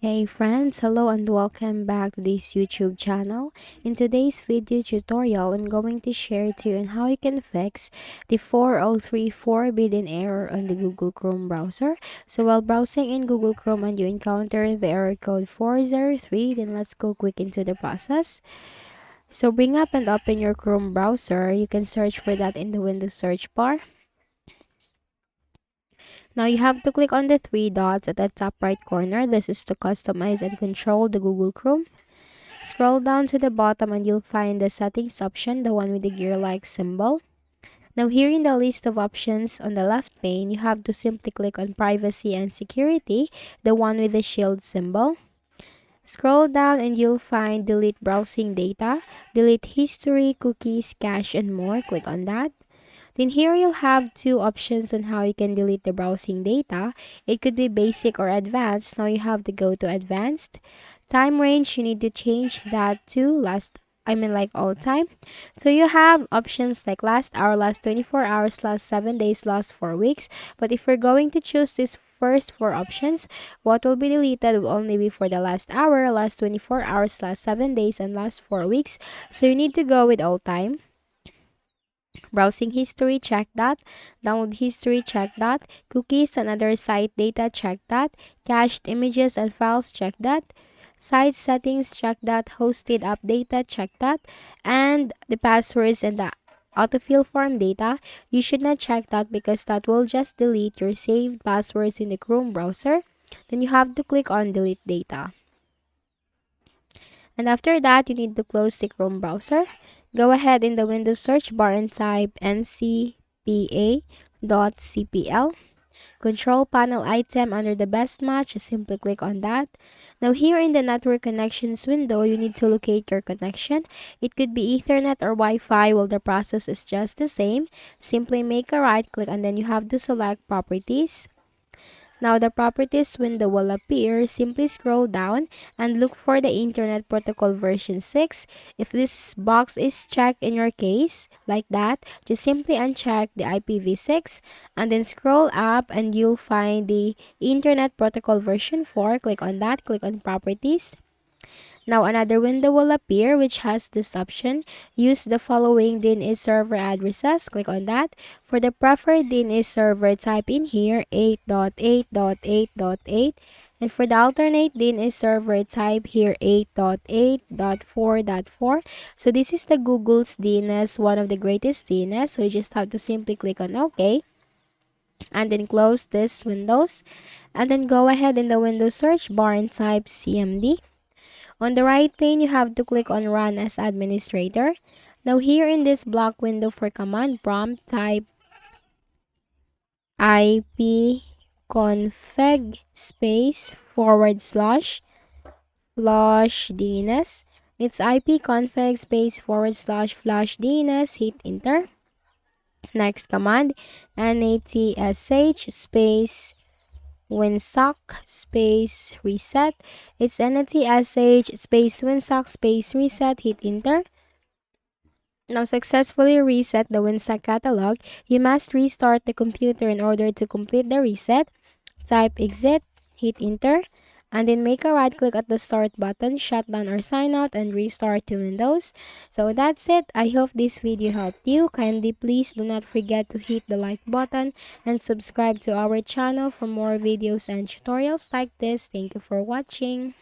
Hey friends, hello and welcome back to this YouTube channel. In today's video tutorial, I'm going to share to you on how you can fix the 403 forbidden error on the Google Chrome browser. So while browsing in Google Chrome and you encounter the error code 403, then let's go quick into the process. So bring up and open your Chrome browser. You can search for that in the Windows search bar. Now you have to click on the three dots at the top right corner. This is to customize and control the Google Chrome. Scroll down to the bottom and you'll find the settings option, the one with the gear-like symbol. Now here in the list of options on the left pane, you have to simply click on privacy and security, the one with the shield symbol. Scroll down and you'll find delete browsing data, delete history, cookies, cache, and more. Click on that. Then here you'll have two options on how you can delete the browsing data. It could be basic or advanced. Now you have to go to advanced. Time range, you need to change that to like all time. So you have options like last hour, last 24 hours, last 7 days, last 4 weeks. But if we're going to choose these first four options, what will be deleted will only be for the last hour, last 24 hours, last 7 days, and last 4 weeks. So you need to go with all time. Browsing history, check that. Download history, check that. Cookies and other site data, check that. Cached images and files, check that. Site settings, check that. Hosted app data, check that. And the passwords and the autofill form data, you should not check that because that will just delete your saved passwords in the Chrome browser. Then you have to click on delete data. And after that, you need to close the Chrome browser. Go ahead in the Windows search bar and type ncpa.cpl. Control panel item under the best match, simply click on that. Now here in the network connections window, you need to locate your connection. It could be Ethernet or Wi-Fi. Well, the process is just the same. Simply make a right click and then you have to select properties. Now the properties window will appear. Simply scroll down and look for the Internet Protocol version 6. If this box is checked in your case, like that, just simply uncheck the IPv6 and then scroll up and you'll find the Internet Protocol version 4. Click on that, click on properties. Now another window will appear which has this option. Use the following DNS server addresses. Click on that. For the preferred DNS server, type in here 8.8.8.8. And for the alternate DNS server, type here 8.8.4.4. So this is the Google's DNS, one of the greatest DNS. So you just have to simply click on OK. And then close this windows. And then go ahead in the Windows search bar and type CMD. On the right pane, you have to click on Run as Administrator. Now here in this block window for command prompt, type ipconfig space /flush DNS. It's ipconfig space /flush DNS. Hit enter. Next command, natsh space winsock space reset. It's natsh space winsock space reset. Hit enter. Now successfully reset the winsock catalog. You must restart the computer in order to complete the reset. Type exit, hit enter, and then make a right click at the start button, shut down or sign out, and restart to Windows. So that's it. I hope this video helped you. Kindly please do not forget to hit the like button and subscribe to our channel for more videos and tutorials like this. Thank you for watching.